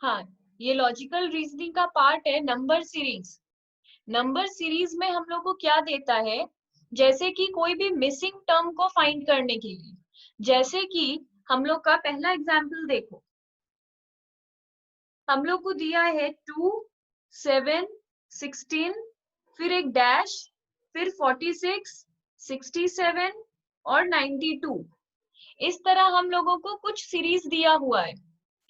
हाँ, ये logical reasoning का पार्ट है नंबर सीरीज। नंबर सीरीज में हम लोग को क्या देता है, जैसे कि कोई भी मिसिंग टर्म को फाइंड करने के लिए, जैसे कि हम लोग का पहला एग्जाम्पल देखो, हम लोग को दिया है 2, 7, 16, फिर एक डैश, फिर 46, 67 और 92। इस तरह हम लोगों को कुछ सीरीज दिया हुआ है,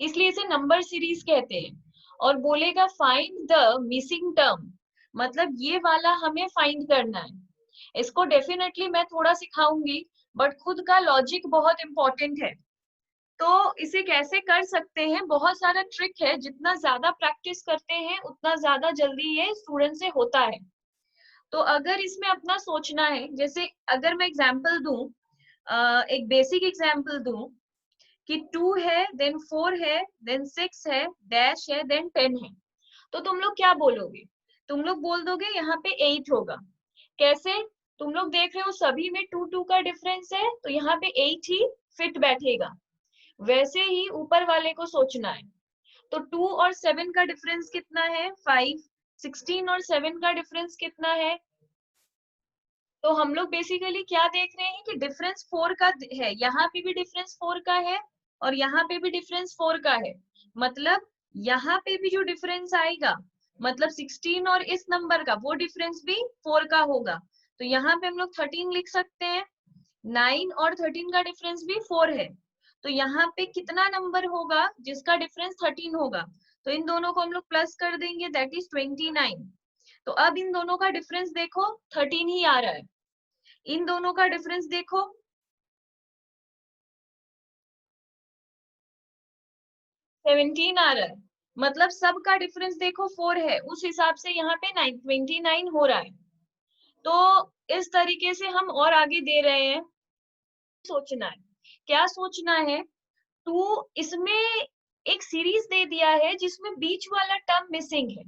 इसलिए इसे नंबर सीरीज कहते हैं। और बोलेगा फाइंड द मिसिंग टर्म, मतलब ये वाला हमें फाइंड करना है। इसको डेफिनेटली मैं थोड़ा सिखाऊंगी, बट खुद का लॉजिक बहुत इंपॉर्टेंट है। तो इसे कैसे कर सकते हैं, बहुत सारा ट्रिक है, जितना ज्यादा प्रैक्टिस करते हैं उतना ज्यादा जल्दी ये स्टूडेंट से होता है। तो अगर इसमें अपना सोचना है, जैसे अगर मैं एग्जांपल दूं, एक बेसिक एग्जांपल दूं कि 2 है, देन 4 है, देन 6 है, डैश है, देन 10 है, तो तुम लोग क्या बोलोगे? तुम लोग बोल दोगे यहाँ पे 8 होगा। कैसे? तुम लोग देख रहे हो सभी में 2 2 का डिफरेंस है, तो यहाँ पे 8 ही फिट बैठेगा। वैसे ही ऊपर वाले को सोचना है। तो 2 और 7 का डिफरेंस कितना है? 5। 16 और 7 का डिफरेंस कितना है? तो हम लोग बेसिकली क्या देख रहे हैं कि डिफरेंस 4 का है, यहाँ पे भी डिफरेंस 4 का है और यहाँ पे भी डिफरेंस 4 का है। मतलब यहाँ पे भी जो डिफरेंस आएगा, मतलब 16 और इस नंबर का, वो डिफरेंस भी 4 का होगा। तो यहाँ पे हम लोग 13 लिख सकते हैं। 9 और 13 का डिफरेंस भी 4 है। तो यहाँ पे कितना नंबर होगा जिसका डिफरेंस 13 होगा? तो इन दोनों को हम लोग प्लस कर देंगे, दैट इज 29। तो अब इन दोनों का डिफरेंस देखो, 13 ही आ रहा है। इन दोनों का डिफरेंस देखो, 17 आ रहा है। मतलब सबका डिफरेंस देखो 4 है, उस हिसाब से यहाँ पे 29 हो रहा है। तो इस तरीके से हम और आगे दे रहे हैं। सोचना है, क्या सोचना है? टू, इसमें एक सीरीज दे दिया है जिसमें बीच वाला टर्म मिसिंग है,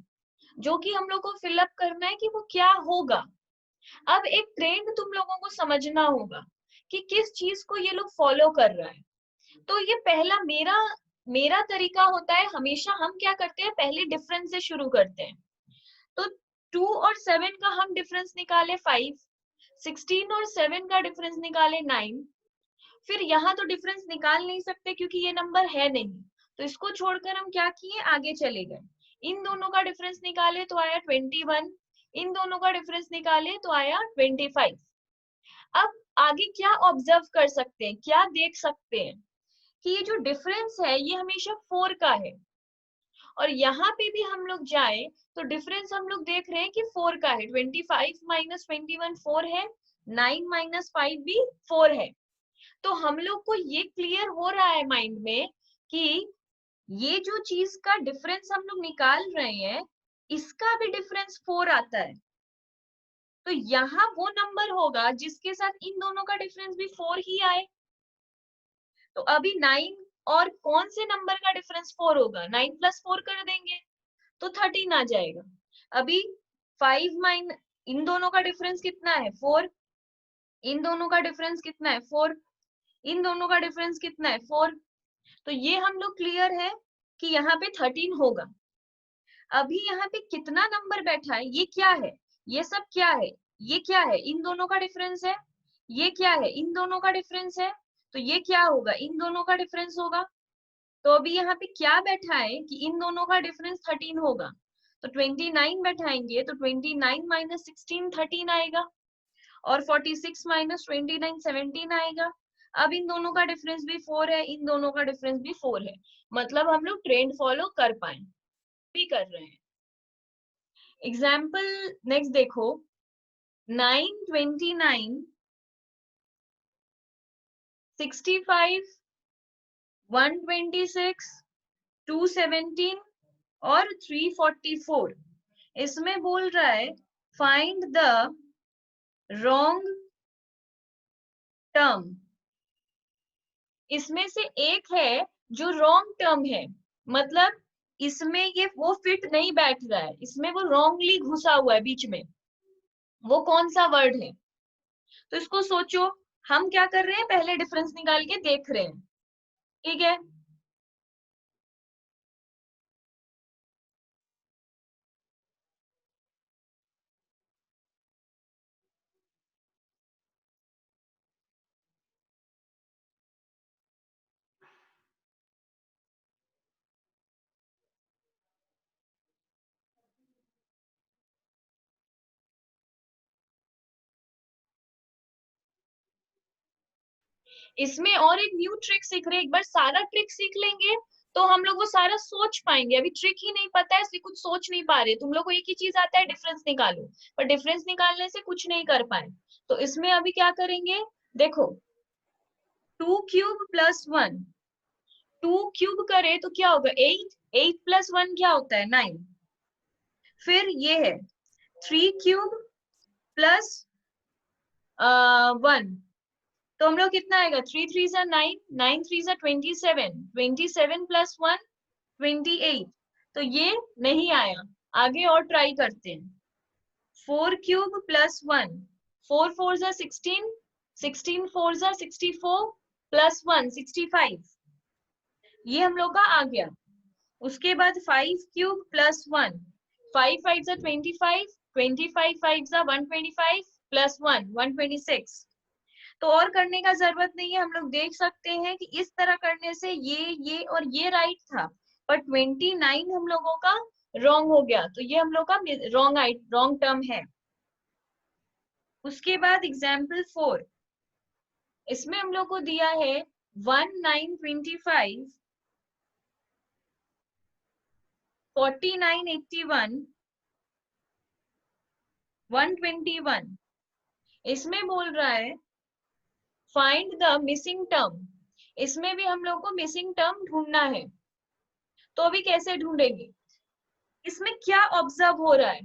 जो कि हम लोग को फिलअप करना है कि वो क्या होगा। अब एक ट्रेंड तुम लोगों को समझना होगा कि किस चीज को ये लोग फॉलो कर रहा है। तो ये पहला मेरा मेरा तरीका होता है, हमेशा हम क्या करते हैं, पहले डिफरेंस से शुरू करते हैं। तो 2 और 7 का हम डिफरेंस निकाले 5, 16 और 7 का डिफरेंस निकाले 9। फिर यहाँ तो डिफरेंस निकाल नहीं सकते क्योंकि ये नंबर है नहीं, तो इसको छोड़कर हम क्या किए, आगे चले गए। इन दोनों का डिफरेंस निकाले तो आया 21, इन दोनों का डिफरेंस निकाले तो आया 25। अब आगे क्या ऑब्जर्व कर सकते हैं, क्या देख सकते हैं कि ये जो डिफरेंस है ये हमेशा 4 का है। और यहाँ पे भी हम लोग जाए तो डिफरेंस हम लोग देख रहे हैं कि 4 का है। 25 माइनस 21 4 है, 9 माइनस 5 भी 4 है। तो हम लोग को ये क्लियर हो रहा है माइंड में कि ये जो चीज का डिफरेंस हम लोग निकाल रहे हैं, इसका भी डिफरेंस 4 आता है। तो यहाँ वो नंबर होगा जिसके साथ इन दोनों का डिफरेंस भी 4 ही आए। तो अभी 9 और कौन से नंबर का डिफरेंस 4 होगा? 9 प्लस 4 कर देंगे तो 13 आ जाएगा। अभी 5 माइन, इन दोनों का डिफरेंस कितना है? 4। इन दोनों का डिफरेंस कितना है? 4। इन दोनों का डिफरेंस कितना है? 4। तो ये हम लोग क्लियर है कि यहाँ पे 13 होगा। अभी यहाँ पे कितना नंबर बैठा है, ये क्या है, ये सब क्या है? ये क्या है? इन दोनों का डिफरेंस है। ये क्या है? इन दोनों का डिफरेंस है। तो ये क्या होगा? इन दोनों का डिफरेंस होगा। तो अभी यहाँ पे क्या बैठा है कि इन दोनों का डिफरेंस 13 होगा। तो 29 बैठाएंगे तो 29 माइनस 16 13 आएगा, और 46 माइनस 29 17 आएगा। अब इन दोनों का डिफरेंस भी 4 है, इन दोनों का डिफरेंस भी 4 है। मतलब हम लोग ट्रेंड फॉलो कर पाए, भी कर रहे हैं। एग्जाम्पल नेक्स्ट देखो, 9, 29, 65, 126, 217 और 344। इसमें बोल रहा है फाइंड द रॉन्ग टर्म। इसमें से एक है जो रॉन्ग टर्म है, मतलब इसमें ये वो फिट नहीं बैठ रहा है, इसमें वो रॉन्गली घुसा हुआ है बीच में। वो कौन सा वर्ड है? तो इसको सोचो। हम क्या कर रहे हैं, पहले डिफरेंस निकाल के देख रहे हैं, ठीक है। इसमें और एक न्यू ट्रिक सीख रहे हैं, एक बार सारा ट्रिक सीख लेंगे तो हम लोग वो सारा सोच पाएंगे। अभी ट्रिक ही नहीं पता है इसलिए कुछ सोच नहीं पा रहे। तुम लोग को एक ही चीज आता है, डिफरेंस निकालो, पर डिफरेंस निकालने से कुछ नहीं कर पाए। तो इसमें अभी क्या करेंगे, देखो 2³ + 1, 2³ करे तो क्या होगा 8, 8 + 1 क्या होता है 9। फिर ये है 3³ + 1, तो हम लोग कितना आएगा 3 3 9, 9 3 27, 27 + 1 28। तो ये नहीं आया, आगे और ट्राई करते हैं। 4³ + 1, 4 4 16, 16 4 64 + 1 65, ये हम लोग का आ गया। उसके बाद 5³ + 1, 5 5 25, 25 5 125 + 1 126। तो और करने का जरूरत नहीं है, हम लोग देख सकते हैं कि इस तरह करने से ये और ये राइट था, पर 29 हम लोगों का रॉन्ग हो गया, तो ये हम लोग का रॉन्ग टर्म है। उसके बाद एग्जाम्पल 4, इसमें हम लोग को दिया है 1 9 25, 49 81, 121। इसमें बोल रहा है फाइंड द मिसिंग टर्म। इसमें भी हम लोग को मिसिंग टर्म ढूंढना है। तो अभी कैसे ढूंढेंगे, इसमें क्या ऑब्जर्व हो रहा है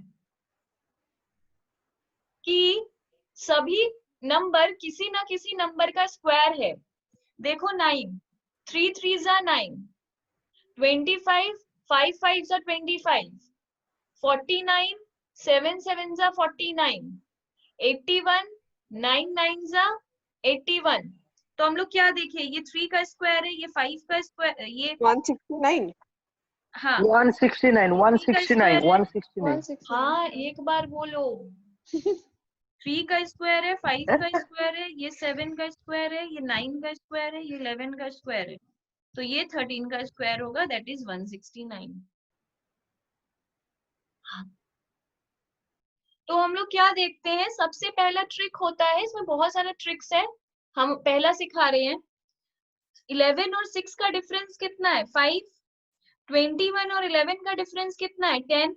कि सभी नंबर किसी ना किसी नंबर का स्क्वायर है। देखो 9, 3 3 9, 25, 5 5 25, 49, 7 7 49, 81, 9 9 81। तो हम लोग क्या देखें, ये 3 का स्क्वायर है, ये 5 का स्क्वायर, ये 169, हाँ 169, 169, 169। हाँ एक बार बोलो। 3 का स्क्वायर है, 5 का स्क्वायर है, ये 7 का स्क्वायर है, ये 9 का स्क्वायर है, ये 11 का स्क्वायर है, तो ये 13 का स्क्वायर होगा, दैट इज 169। हाँ। तो हम लोग क्या देखते हैं, सबसे पहला ट्रिक होता है, इसमें बहुत सारा ट्रिक्स है, हम पहला सिखा रहे हैं। 11 और 6 का डिफरेंस कितना है 5, 21 और 11 का डिफरेंस कितना है 10,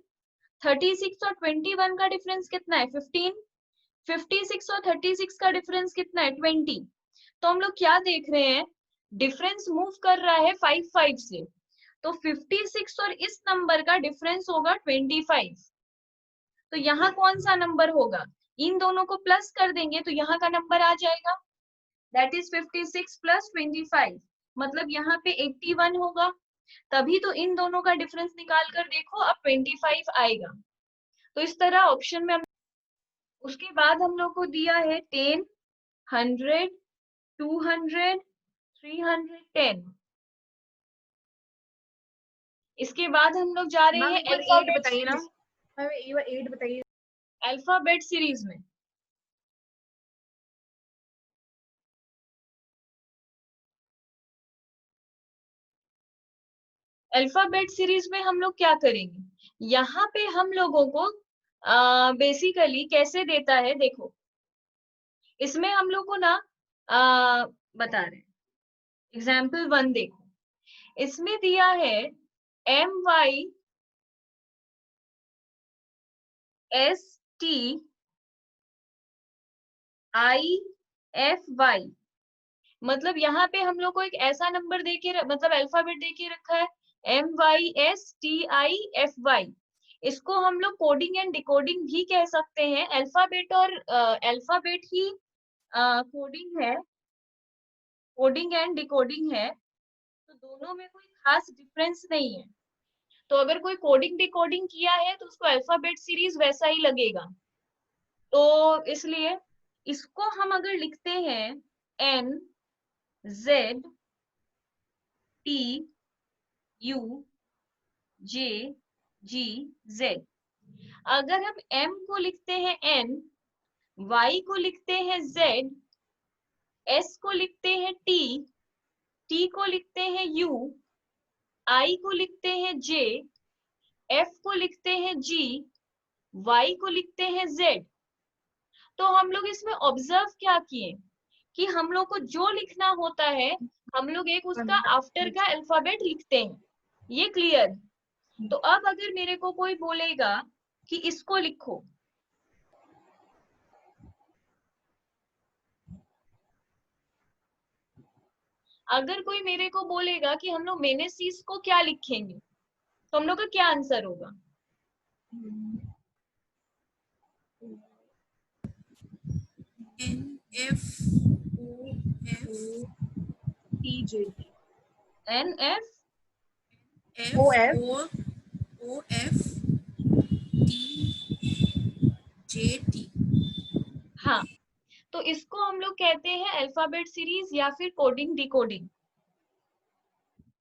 36 और 21 का डिफरेंस कितना है 15, 56 और 36 का डिफरेंस कितना है 20। तो हम लोग क्या देख रहे हैं, डिफरेंस मूव कर रहा है 5 5 से, तो 56 और इस नंबर का डिफरेंस होगा 25। तो यहाँ कौन सा नंबर होगा, इन दोनों को प्लस कर देंगे तो यहाँ का नंबर आ जाएगा, दैट इज 56 + 25, मतलब यहाँ पे 81 होगा। तभी तो इन दोनों का डिफरेंस निकाल कर देखो, अब 25 आएगा। तो इस तरह ऑप्शन में उसके बाद हम लोग को दिया है 10, 100, 200, 310। इसके बाद हम लोग जा रहे हैं अल्फाबेट सीरीज, अल्फाबेट सीरीज में। अल्फाबेट सीरीज में हम लोग क्या करेंगे, यहाँ पे हम लोगों को बेसिकली कैसे देता है देखो, इसमें हम लोग को ना बता रहे हैं, एग्जाम्पल 1 देखो, इसमें दिया है MYSTIFY, मतलब यहाँ पे हम लोग को एक ऐसा नंबर देके मतलब अल्फाबेट देके रखा है MYSTIFY। इसको हम लोग कोडिंग एंड डिकोडिंग भी कह सकते हैं, अल्फाबेट और अल्फाबेट ही कोडिंग है, कोडिंग एंड डिकोडिंग है, तो दोनों में कोई खास डिफरेंस नहीं है। तो अगर कोई कोडिंग डिकोडिंग किया है तो उसको अल्फाबेट सीरीज वैसा ही लगेगा। तो इसलिए इसको हम अगर लिखते हैं NZPUJGZ, अगर हम M को लिखते हैं N, Y को लिखते हैं Z, S को लिखते हैं T, T को लिखते हैं U, I को लिखते हैं J, F को लिखते हैं G, Y को लिखते हैं Z। तो हम लोग इसमें ऑब्जर्व क्या किए कि हम लोग को जो लिखना होता है हम लोग एक उसका आफ्टर का अल्फाबेट लिखते हैं, ये क्लियर। तो अब अगर मेरे को कोई बोलेगा कि इसको लिखो, अगर कोई मेरे को बोलेगा कि हम लोग मेनेसीस को क्या लिखेंगे, तो हम लोग का क्या आंसर होगा? NFOFTJ FOFTJT। हाँ, तो इसको हम लोग कहते हैं अल्फाबेट सीरीज या फिर कोडिंग डिकोडिंग।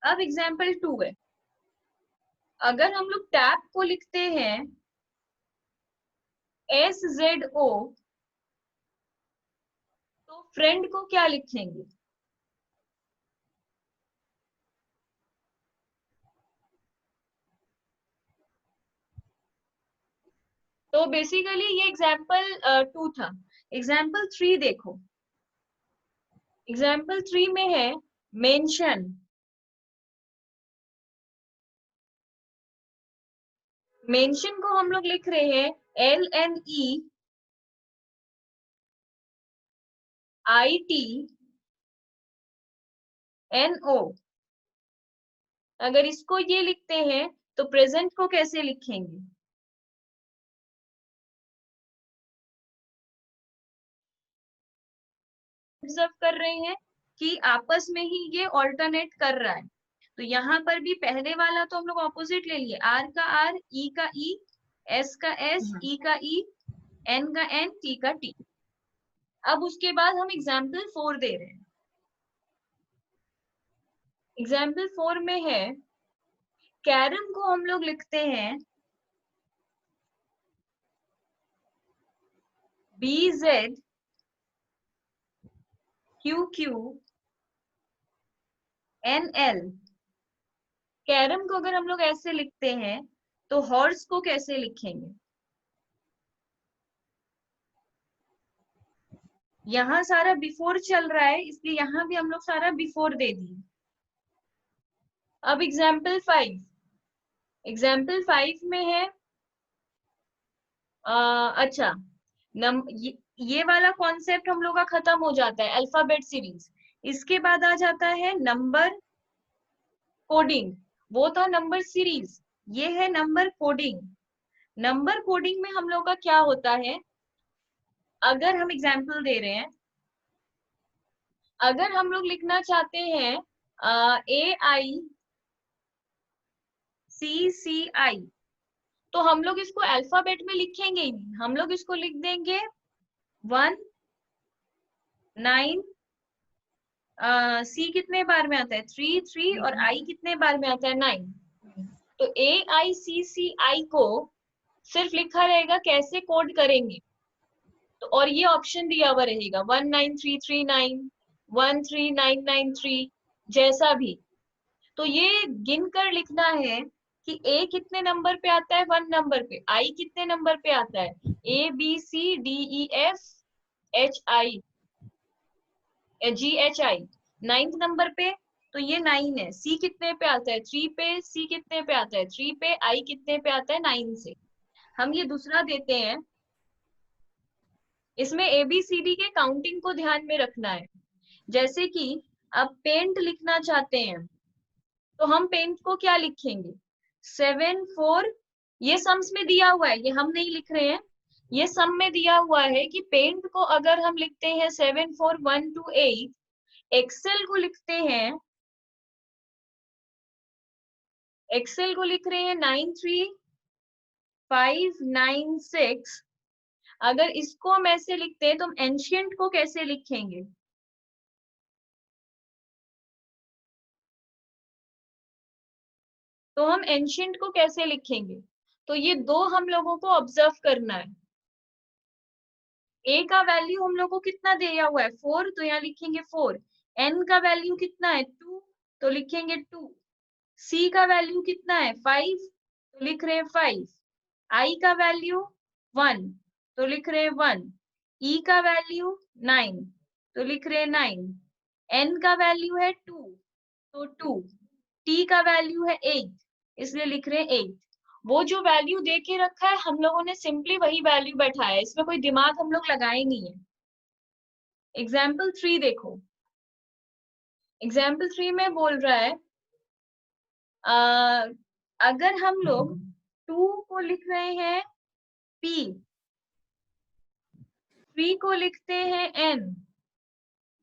अब एग्जाम्पल 2 है, अगर हम लोग टैप को लिखते हैं SZO, तो फ्रेंड को क्या लिखेंगे? तो बेसिकली ये एग्जाम्पल 2 था। एग्जाम्पल 3 देखो, एग्जाम्पल 3 में है मेंशन। मेंशन को हम लोग लिख रहे हैं LNEITNO। अगर इसको ये लिखते हैं तो प्रेजेंट को कैसे लिखेंगे? ऑब्जर्व कर रहे हैं कि आपस में ही ये ऑल्टरनेट कर रहा है। तो यहाँ पर भी पहले वाला तो हम लोग ऑपोजिट ले लिए, आर का आर, ई का ई, एस का एस, ई का ई, एन का एन, टी का टी। अब उसके बाद हम एग्जाम्पल 4 दे रहे हैं। एग्जाम्पल 4 में है कैरम को हम लोग लिखते हैं BZQQ NL। कैरम को अगर हम लोग ऐसे लिखते हैं तो हॉर्स को कैसे लिखेंगे? यहाँ सारा बिफोर चल रहा है, इसलिए यहाँ भी हम लोग सारा बिफोर दे दिए। अब एग्जाम्पल 5, एग्जाम्पल 5 में है अच्छा ये वाला कॉन्सेप्ट हम लोग का खत्म हो जाता है, अल्फाबेट सीरीज। इसके बाद आ जाता है नंबर कोडिंग। वो था नंबर सीरीज, ये है नंबर कोडिंग। नंबर कोडिंग में हम लोग का क्या होता है, अगर हम एग्जाम्पल दे रहे हैं, अगर हम लोग लिखना चाहते हैं AICCI, तो हम लोग इसको अल्फाबेट में लिखेंगे ही नहीं, हम लोग इसको लिख देंगे 1 9। C कितने बार में आता है? 3 3, और I कितने बार में आता है? 9। तो AICCI को सिर्फ लिखा रहेगा कैसे कोड करेंगे, तो और ये ऑप्शन दिया हुआ रहेगा 19339 13993, जैसा भी। तो ये गिनकर लिखना है कि A कितने नंबर पे आता है? 1 नंबर पे। I कितने नंबर पे आता है? ABCDEFHI GHI 9th नंबर पे, तो ये 9 है। C कितने पे आता है? 3 पे। C कितने पे आता है? 3 पे। I कितने पे आता है? 9 से। हम ये दूसरा देते हैं, इसमें ABCD के काउंटिंग को ध्यान में रखना है। जैसे कि अब पेंट लिखना चाहते हैं, तो हम पेंट को क्या लिखेंगे? 7 4। ये सम्स में दिया हुआ है, ये हम नहीं लिख रहे हैं, ये सम में दिया हुआ है कि पेंट को अगर हम लिखते हैं 7 4 1 2 8, एक्सेल को लिखते हैं, एक्सेल को लिख रहे हैं 9 3 5 9 6। अगर इसको हम ऐसे लिखते हैं तो हम एंशिएंट को कैसे लिखेंगे? तो हम एंशिएंट को कैसे लिखेंगे? तो ये दो हम लोगों को ऑब्जर्व करना है। ए का वैल्यू हम लोग को कितना दिया हुआ है? 4, तो यहाँ लिखेंगे 4। एन का वैल्यू कितना है? 2, तो लिखेंगे 2। सी का वैल्यू कितना है? 5, तो लिख रहे हैं 5। आई का वैल्यू 1, तो लिख रहे हैं 1। ई का वैल्यू 9, तो लिख रहे 9, n का वैल्यू है 2 तो 2, t का वैल्यू है 8 इसलिए लिख रहे 8। वो जो वैल्यू दे के रखा है हम लोगों ने सिंपली वही वैल्यू बैठाया है, इसमें कोई दिमाग हम लोग लगाए नहीं है। एग्जाम्पल 3 देखो, एग्जाम्पल 3 में बोल रहा है अगर हम लोग 2 को लिख रहे हैं p, 3 को लिखते हैं n,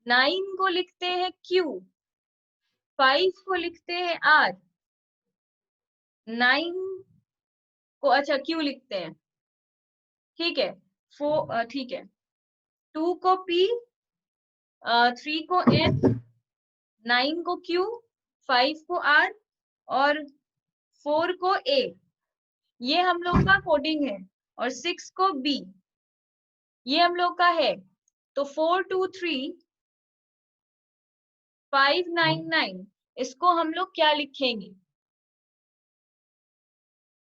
9 को लिखते हैं q, 5 को लिखते हैं r, 9 को अच्छा q लिखते हैं, ठीक है, 4 ठीक है, 2 को p, 3 को n, 9 को q, 5 को r और 4 को a, ये हम लोग का कोडिंग है, और 6 को b, ये हम लोग का है। तो 423 599 इसको हम लोग क्या लिखेंगे?